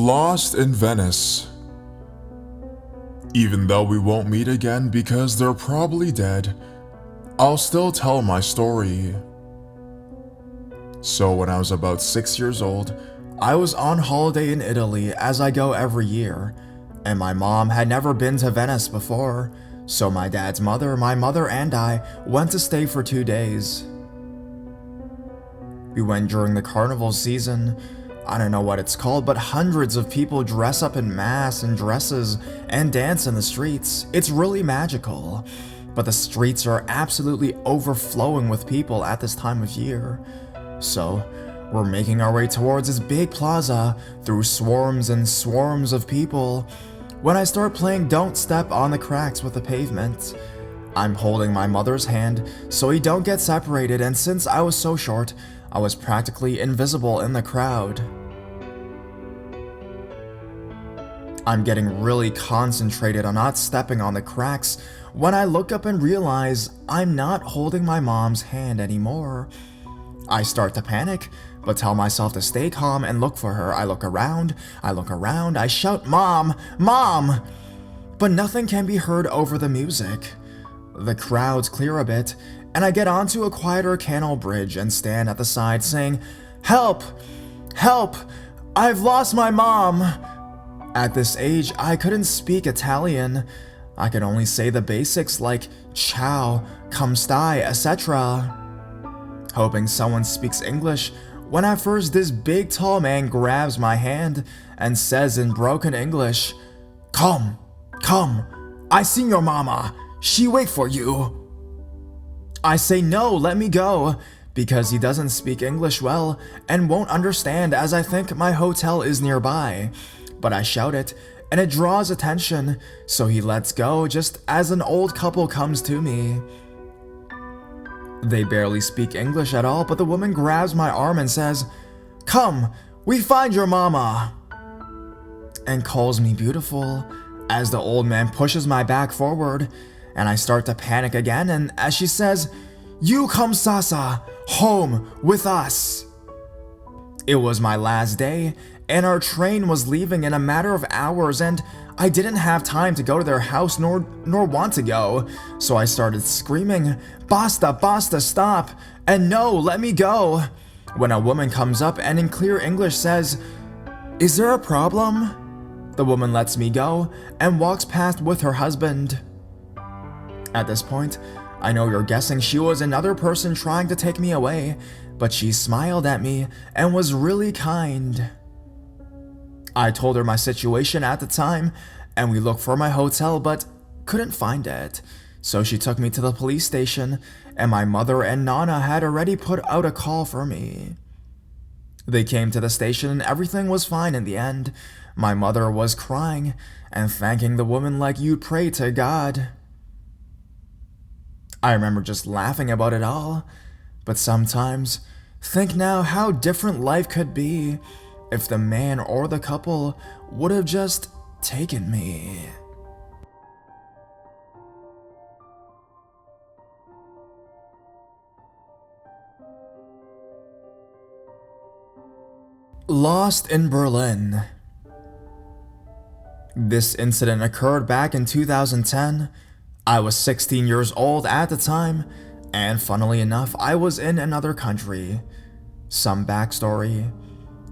Lost in Venice. Even though we won't meet again because they're probably dead, I'll still tell my story. So when I was about 6 years old, I was on holiday in Italy as I go every year, and my mom had never been to Venice before, so my dad's mother, my mother, and I went to stay for 2 days. We went during the carnival season. I don't know what it's called, but hundreds of people dress up in masks and dresses and dance in the streets. It's really magical, but the streets are absolutely overflowing with people at this time of year. So, we're making our way towards this big plaza through swarms and swarms of people when I start playing Don't Step on the Cracks with the Pavement. I'm holding my mother's hand so we don't get separated, and since I was so short, I was practically invisible in the crowd. I'm getting really concentrated on not stepping on the cracks when I look up and realize I'm not holding my mom's hand anymore. I start to panic, but tell myself to stay calm and look for her. I look around, I shout, "Mom! Mom!" But nothing can be heard over the music. The crowds clear a bit, and I get onto a quieter canal bridge and stand at the side saying, "Help! Help! I've lost my mom!" At this age, I couldn't speak Italian. I could only say the basics like ciao, come stai, etc. Hoping someone speaks English, when at first this big tall man grabs my hand and says in broken English, Come, I seen your mama, she wait for you." I say no, let me go, because he doesn't speak English well and won't understand as I think my hotel is nearby. But I shout it, and it draws attention, so he lets go just as an old couple comes to me. They barely speak English at all, but the woman grabs my arm and says, "Come, we find your mama," and calls me beautiful as the old man pushes my back forward, and I start to panic again, and as she says, "You come Sasa, home with us." It was my last day, and our train was leaving in a matter of hours, and I didn't have time to go to their house nor want to go, so I started screaming, "Basta, basta, stop, and no, let me go," when a woman comes up and in clear English says, "Is there a problem?" The woman lets me go and walks past with her husband. At this point, I know you're guessing she was another person trying to take me away, but she smiled at me and was really kind. I told her my situation at the time, and we looked for my hotel but couldn't find it, so she took me to the police station, and my mother and Nana had already put out a call for me. They came to the station and everything was fine in the end. My mother was crying and thanking the woman like you'd pray to God. I remember just laughing about it all, but sometimes think now how different life could be if the man or the couple would have just taken me. Lost in Berlin. This incident occurred back in 2010. I was 16 years old at the time, and funnily enough, I was in another country. Some backstory.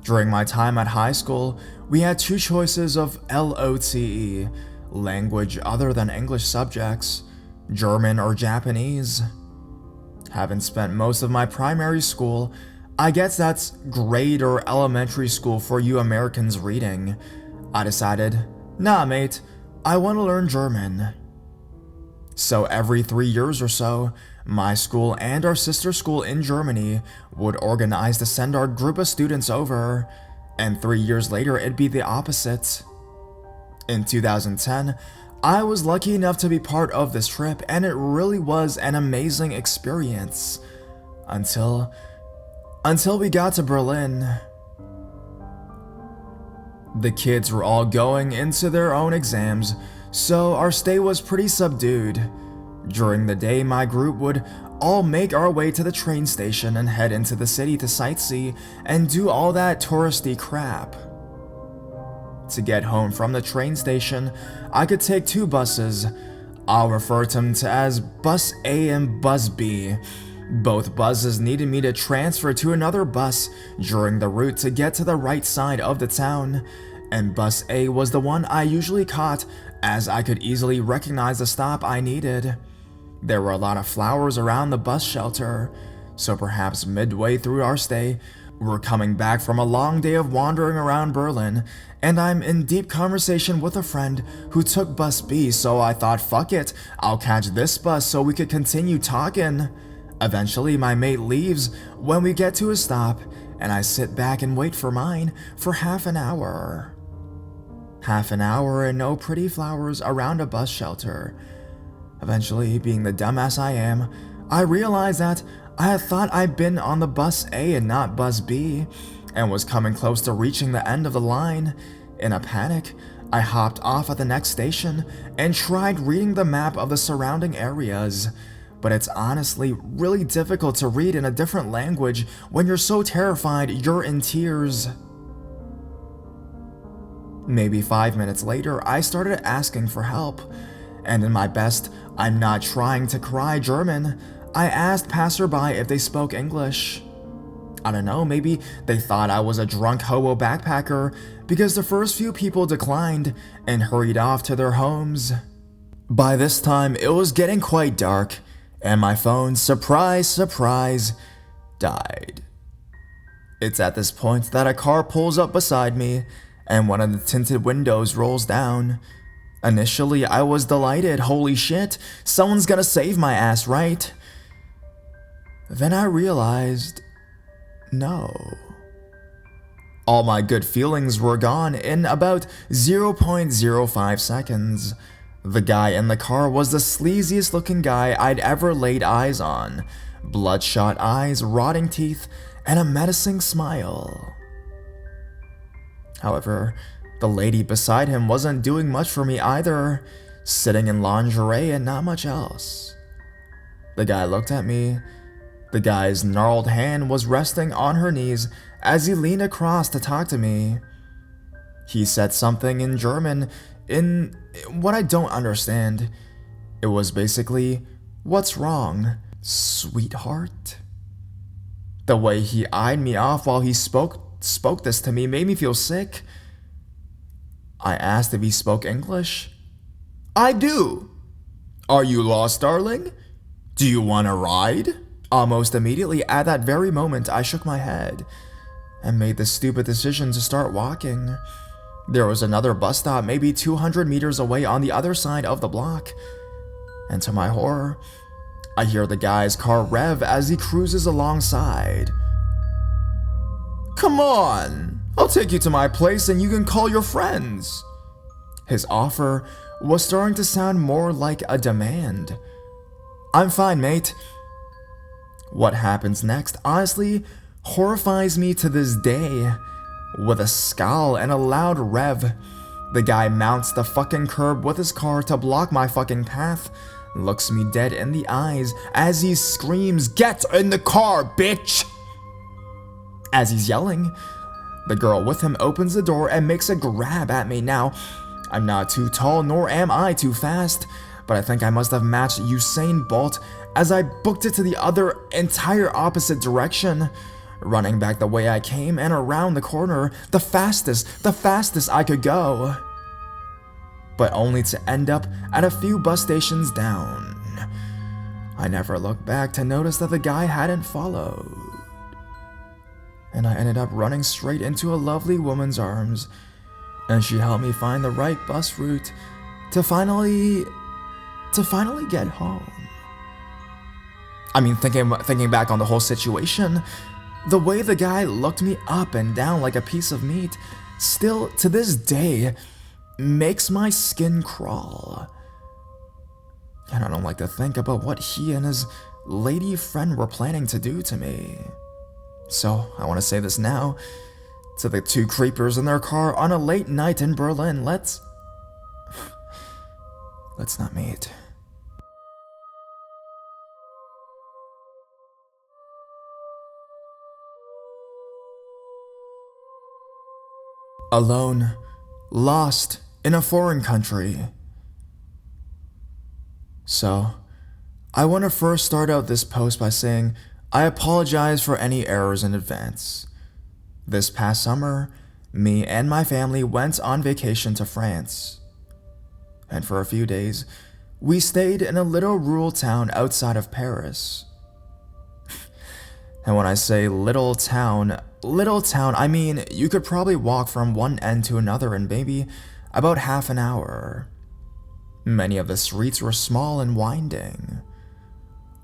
During my time at high school, we had 2 choices of LOTE, language other than English subjects, German or Japanese. Having spent most of my primary school, I guess that's grade or elementary school for you Americans reading, I decided, nah mate, I want to learn German. So every 3 years or so, my school and our sister school in Germany would organize to send our group of students over, and 3 years later it'd be the opposite. In 2010, I was lucky enough to be part of this trip, and it really was an amazing experience. Until we got to Berlin. The kids were all going into their own exams, so our stay was pretty subdued. During the day, my group would all make our way to the train station and head into the city to sightsee and do all that touristy crap. To get home from the train station, I could take two buses. I'll refer to them as Bus A and Bus B. Both buses needed me to transfer to another bus during the route to get to the right side of the town, and Bus A was the one I usually caught as I could easily recognize the stop I needed. There were a lot of flowers around the bus shelter, so perhaps midway through our stay, we're coming back from a long day of wandering around Berlin, and I'm in deep conversation with a friend who took Bus B, so I thought, fuck it, I'll catch this bus so we could continue talking. Eventually, my mate leaves when we get to a stop, and I sit back and wait for mine for half an hour. Half an hour and no pretty flowers around a bus shelter. Eventually, being the dumbass I am, I realized that I had thought I'd been on the Bus A and not Bus B, and was coming close to reaching the end of the line. In a panic, I hopped off at the next station and tried reading the map of the surrounding areas, but it's honestly really difficult to read in a different language when you're so terrified you're in tears. Maybe 5 minutes later, I started asking for help, and in my best, I'm not trying to cry German, I asked passerby if they spoke English. I don't know, maybe they thought I was a drunk hobo backpacker because the first few people declined and hurried off to their homes. By this time, it was getting quite dark, and my phone, surprise, surprise, died. It's at this point that a car pulls up beside me, and one of the tinted windows rolls down. Initially, I was delighted, holy shit, someone's gonna save my ass, right? Then I realized, no. All my good feelings were gone in about 0.05 seconds. The guy in the car was the sleaziest looking guy I'd ever laid eyes on. Bloodshot eyes, rotting teeth, and a menacing smile. However, the lady beside him wasn't doing much for me either, sitting in lingerie and not much else. The guy looked at me. The guy's gnarled hand was resting on her knees as he leaned across to talk to me. He said something in German, in what I don't understand. It was basically, "What's wrong, sweetheart?" The way he eyed me off while he spoke this to me made me feel sick. I asked if he spoke English. "I do." "Are you lost, darling? Do you want a ride?" Almost immediately at that very moment, I shook my head and made the stupid decision to start walking. There was another bus stop maybe 200 meters away on the other side of the block, and to my horror, I hear the guy's car rev as he cruises alongside. "Come on, I'll take you to my place and you can call your friends." His offer was starting to sound more like a demand. "I'm fine, mate." What happens next honestly horrifies me to this day. With a scowl and a loud rev, the guy mounts the fucking curb with his car to block my fucking path, looks me dead in the eyes as he screams, "Get in the car, bitch!" As he's yelling, the girl with him opens the door and makes a grab at me. Now, I'm not too tall nor am I too fast, but I think I must have matched Usain Bolt as I booked it to the other entire opposite direction, running back the way I came and around the corner the fastest I could go. But only to end up at a few bus stations down. I never looked back to notice that the guy hadn't followed. And I ended up running straight into a lovely woman's arms, and she helped me find the right bus route to finally get home. I mean, thinking back on the whole situation, the way the guy looked me up and down like a piece of meat still, to this day, makes my skin crawl. And I don't like to think about what he and his lady friend were planning to do to me. So, I want to say this now, to the two creepers in their car on a late night in Berlin, let's not meet. Alone, lost in a foreign country. So, I want to first start out this post by saying I apologize for any errors in advance. This past summer, me and my family went on vacation to France. And for a few days, we stayed in a little rural town outside of Paris. And when I say little town, I mean you could probably walk from one end to another in maybe about half an hour. Many of the streets were small and winding.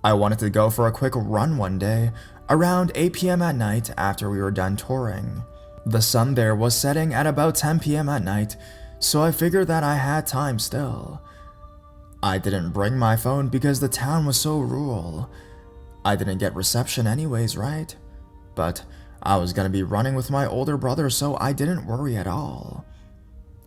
I wanted to go for a quick run one day, around 8 p.m. at night after we were done touring. The sun there was setting at about 10 p.m. at night, so I figured that I had time still. I didn't bring my phone because the town was so rural. I didn't get reception anyways, right? But I was gonna be running with my older brother, so I didn't worry at all.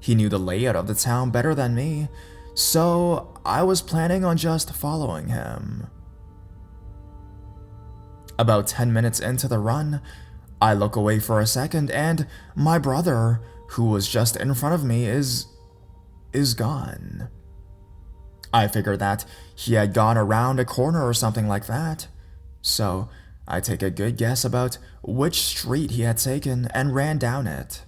He knew the layout of the town better than me, so I was planning on just following him. About 10 minutes into the run, I look away for a second and my brother, who was just in front of me, is gone. I figured that he had gone around a corner or something like that. So I take a good guess about which street he had taken and ran down it.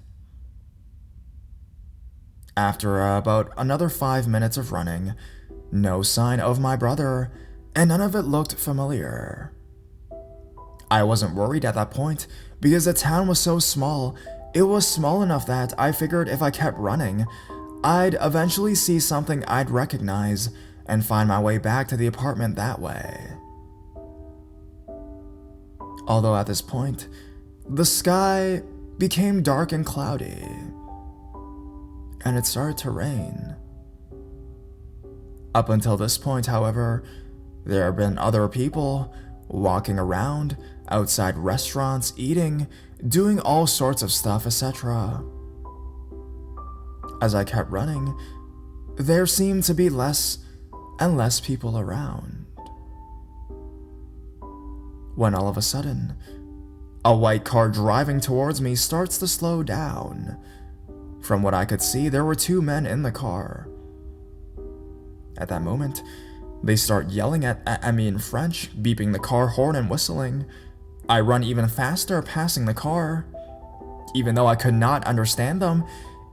After about another 5 minutes of running, no sign of my brother, and none of it looked familiar. I wasn't worried at that point because the town was so small. It was small enough that I figured if I kept running, I'd eventually see something I'd recognize and find my way back to the apartment that way. Although at this point, the sky became dark and cloudy, and it started to rain. Up until this point, however, there have been other people walking around, outside restaurants, eating, doing all sorts of stuff, etc. As I kept running, there seemed to be less and less people around. When all of a sudden, a white car driving towards me starts to slow down. From what I could see, there were 2 men in the car. At that moment, they start yelling at me in French, beeping the car horn and whistling. I run even faster, passing the car. Even though I could not understand them,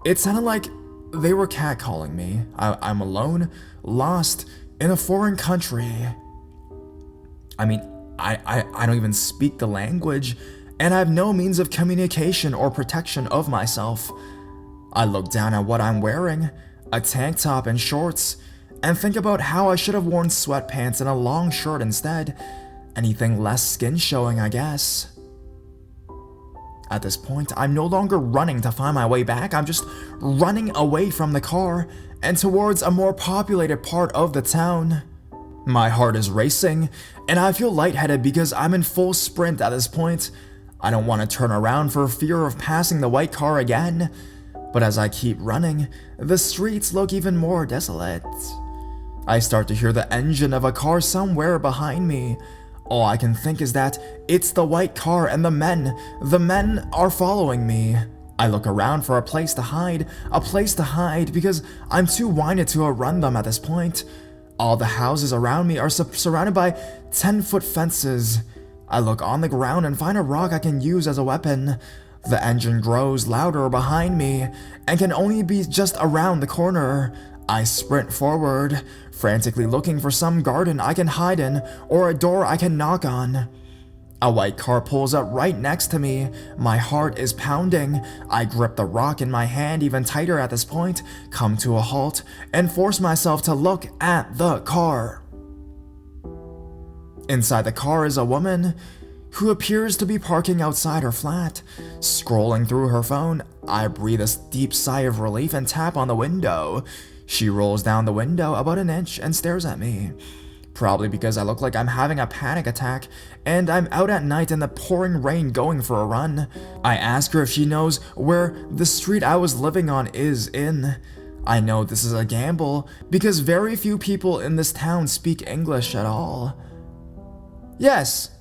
it sounded like they were catcalling me. I'm alone, lost, in a foreign country. I mean, I don't even speak the language, and I have no means of communication or protection of myself. I look down at what I'm wearing, a tank top and shorts, and think about how I should have worn sweatpants and a long shirt instead. Anything less skin showing, I guess. At this point, I'm no longer running to find my way back, I'm just running away from the car and towards a more populated part of the town. My heart is racing, and I feel lightheaded because I'm in full sprint at this point. I don't want to turn around for fear of passing the white car again. But as I keep running, the streets look even more desolate. I start to hear the engine of a car somewhere behind me. All I can think is that it's the white car and the men are following me. I look around for a place to hide because I'm too winded to outrun them at this point. All the houses around me are surrounded by 10-foot fences. I look on the ground and find a rock I can use as a weapon. The engine grows louder behind me and can only be just around the corner. I sprint forward, frantically looking for some garden I can hide in or a door I can knock on. A white car pulls up right next to me. My heart is pounding. I grip the rock in my hand even tighter at this point, come to a halt, and force myself to look at the car. Inside the car is a woman who appears to be parking outside her flat. Scrolling through her phone, I breathe a deep sigh of relief and tap on the window. She rolls down the window about an inch and stares at me. Probably because I look like I'm having a panic attack, and I'm out at night in the pouring rain going for a run. I ask her if she knows where the street I was living on is in. I know this is a gamble, because very few people in this town speak English at all. Yes,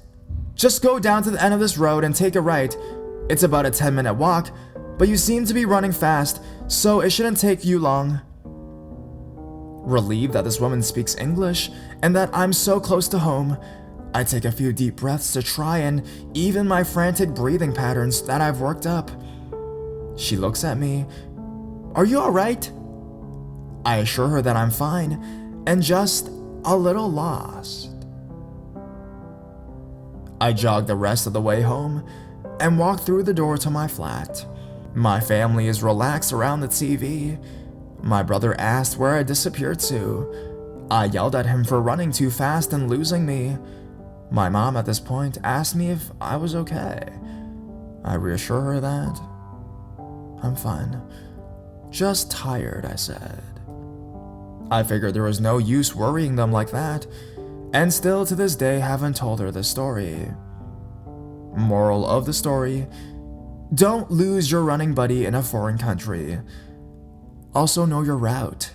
just go down to the end of this road and take a right. It's about a 10-minute walk, but you seem to be running fast, so it shouldn't take you long. Relieved that this woman speaks English and that I'm so close to home, I take a few deep breaths to try and even my frantic breathing patterns that I've worked up. She looks at me. "Are you alright?" I assure her that I'm fine and just a little lost. I jog the rest of the way home and walk through the door to my flat. My family is relaxed around the TV. My brother asked where I disappeared to. I yelled at him for running too fast and losing me. My mom at this point asked me if I was okay. I reassure her that I'm fine. Just tired, I said. I figured there was no use worrying them like that, and still to this day haven't told her this story. Moral of the story: don't lose your running buddy in a foreign country. Also know your route.